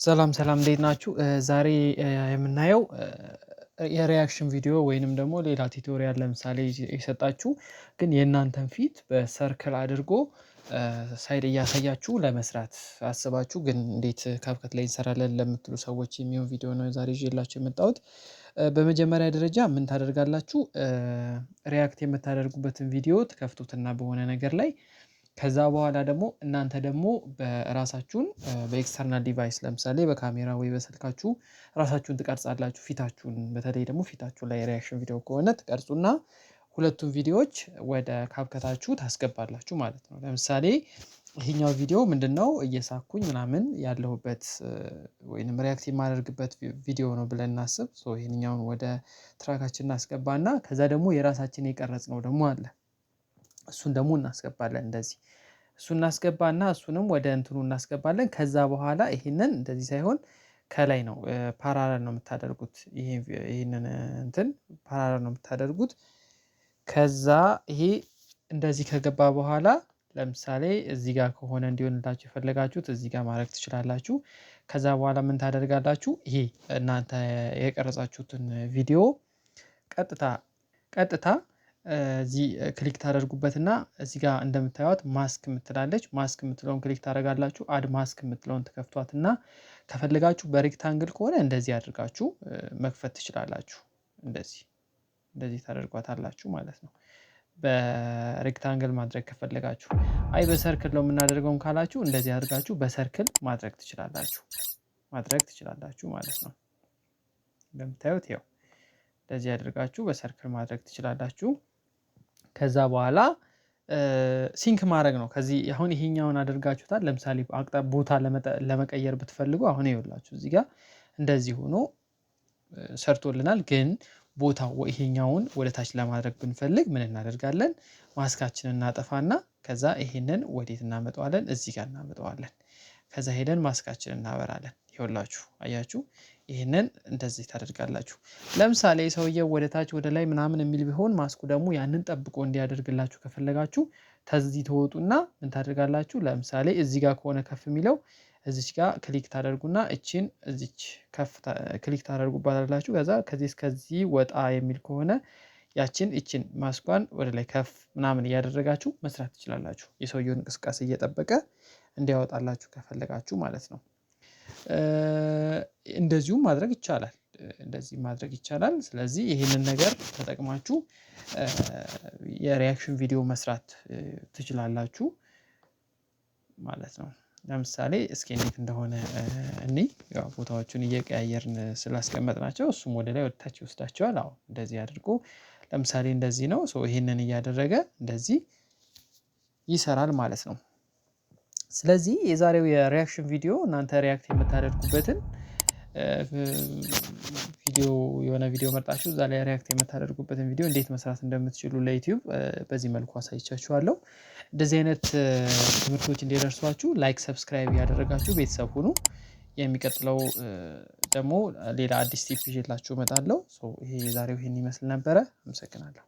ሰላም ሰላም እንዴት ናችሁ? ዛሬ የምናየው የሪያክሽን ቪዲዮ ወይንም ደግሞ ሌላ ቲቶሪያል ለምሳሌ የሰጣችሁ ግን የእናንተን ፊት በሰርክል አድርጎ ሳይድ እያሳያችሁ ለመስራት አስባችሁ ግን እንዴት ካፕከት ላይ እንሰራለን ለምትሉ ሰዎች የሚሆን ቪዲዮ ነው ዛሬ ይዤላችሁ የመጣሁት። በመጀመሪያ ደረጃ ምን ታደርጋላችሁ? ሪያክት የምታደርጉበትን ቪዲዮ ትከፍቱትና በሆነ ነገር ላይ ከዛ በኋላ ደግሞ እናንተ ደግሞ በራሳችሁን በኤክስተርናል ዲቫይስ ለምሳሌ በካሜራ ወይ በስልካችሁ ራሳችሁን ትቀርጻላችሁ ፊታችሁን በተለይ ደግሞ ፊታችሁ ላይ ሪያክሽን ቪዲዮ ከሆነ ትቀርጹና ሁለቱም ቪዲዮዎች ወደ ካፕከታችሁ ታስገባላችሁ ማለት ነው። ለምሳሌ ይሄኛው ቪዲዮ ምንድነው እየሳኩኝ ምናምን ያለሁበት ወይንም ሪያክት የማደርግበት ቪዲዮ ነው ብለን እናስብ። ሶ ይሄንኛውን ወደ ትራካችን እናስገባና ከዛ ደግሞ የራሳችን የቀረጽነው ደግሞ አለ እሱን ደግሞ እናስገባለን እንደዚህ እሱን እናስገባና እሱንም ወደ እንትኑ እናስገባለን። ከዛ በኋላ ይሄንን እንደዚህ ሳይሆን ከላይ ነው ፓራለል ነው የምታደርጉት ይሄንን እንትን ፓራለል ነው የምታደርጉት። ከዛ ይሄ እንደዚህ ከገባ በኋላ ለምሳሌ እዚህ ጋር ከሆነ እንዲሆንላችሁ የፈለጋችሁት እዚህ ጋር ማድረግ ትችላላችሁ። ከዛ በኋላ ምን ታደርጋላችሁ? ይሄ እናንተ የቀረጻችሁትን ቪዲዮ ቀጥታ እዚህ ክሊክ ታደርጉበትና እዚህ ጋር እንደምታዩት ማስክ የምትላለች ማስክ የምትለውን ክሊክ ታደርጋላችሁ። አድ ማስክ የምትለውን ትከፍቷትና ከፈለጋችሁ በሬክታንግል ከሆነ እንደዚህ አድርጋችሁ መክፈት ትችላላችሁ። እንደዚህ ታደርጓታላችሁ ማለት ነው። በሬክታንግል ማድረግ ከፈለጋችሁ አይ በሰርክል ነው የምናደርገው ካላችሁ እንደዚህ አድርጋችሁ በሰርክል ማድረግ ትችላላችሁ ማለት ነው። እንደምታዩት ይኸው እንደዚህ አድርጋችሁ በሰርክል ማድረግ ትችላላችሁ። ከዛ በኋላ ሲንክ ማድረግ ነው። ከዚህ አሁን ይሄኛውን አድርጋችሁታል ለምሳሌ ቦታ ለመቀየር ብትፈልጉ አሁን ይኸውላችሁ እዚህ ጋር እንደዚህ ሆኖ ሰርቶልናል። ግን ቦታው ይሄኛውን ወደ ታች ለማድረግ ብንፈልግ ምን እናደርጋለን? ማስካችንን እናጠፋና ከዛ ይሄንን ወዴት እናመጣዋለን? እዚህ ጋር እናመጣዋለን። ከዛ ሄደን ማስካችንን እናበራለን። ይኸውላችሁ አያችሁ ይሄንን እንደዚህ ታደርጋላችሁ። ለምሳሌ ሰውየው ወደ ታች ወደ ላይ ምናምን የሚል ቢሆን ማስኩ ደግሞ ያንን ጠብቆ እንዲያደርግላችሁ ከፈለጋችሁ ተዚህ ተወጡና ምን ታደርጋላችሁ? ለምሳሌ እዚህ ጋር ከሆነ ከፍ የሚለው እዚች ጋር ክሊክ ታደርጉና እቺን እዚች ከፍ ክሊክ ታደርጉባታላችሁ። ከዛ ከዚህ እስከዚህ ወጣ የሚል ከሆነ እቺን ማስኳን ወደ ላይ ከፍ ምናምን እያደረጋችሁ መስራት ትችላላችሁ። የሰውየውን እንቅስቃሴ እየጠበቀ እንዲያወጣላችሁ ከፈለጋችሁ ማለት ነው። እንደዚሁም ማድረግ ይቻላል። እንደዚህ ማድረግ ይቻላል። ስለዚህ ይሄንን ነገር ተጠቅማችሁ የሪያክሽን ቪዲዮ መስራት ትችላላችሁ ማለት ነው። ለምሳሌ እስኪ እንዴት እንደሆነ ያው ቦታዎቹን እየቀያየርን ስላስቀመጥናቸው እሱም ወደ ላይ ወደ ታች ይወስዳቸዋል። አዎ እንደዚህ አድርጎ ለምሳሌ እንደዚህ ነው። ሶ ይሄንን እያደረገ እንደዚህ ይሰራል ማለት ነው። ስለዚህ የዛሬው የሪያክሽን ቪዲዮ እናንተ ሪያክት የምታደርጉበትን ቪዲዮ የሆነ ቪዲዮ መርጣችሁ እዛ ላይ ሪያክት የምታደርጉበትን ቪዲዮ እንዴት መስራት እንደምትችሉ ለዩቲዩብ በዚህ መልኩ አሳይቻችኋለሁ። እንደዚህ አይነት ትምህርቶች እንዲደርሷችሁ ላይክ ሰብስክራይብ ያደረጋችሁ ቤተሰብ ሁኑ። የሚቀጥለው ደግሞ ሌላ አዲስ ቲፕ ይዤላችሁ እመጣለሁ። ይሄ የዛሬው ይሄን ይመስል ነበረ። አመሰግናለሁ።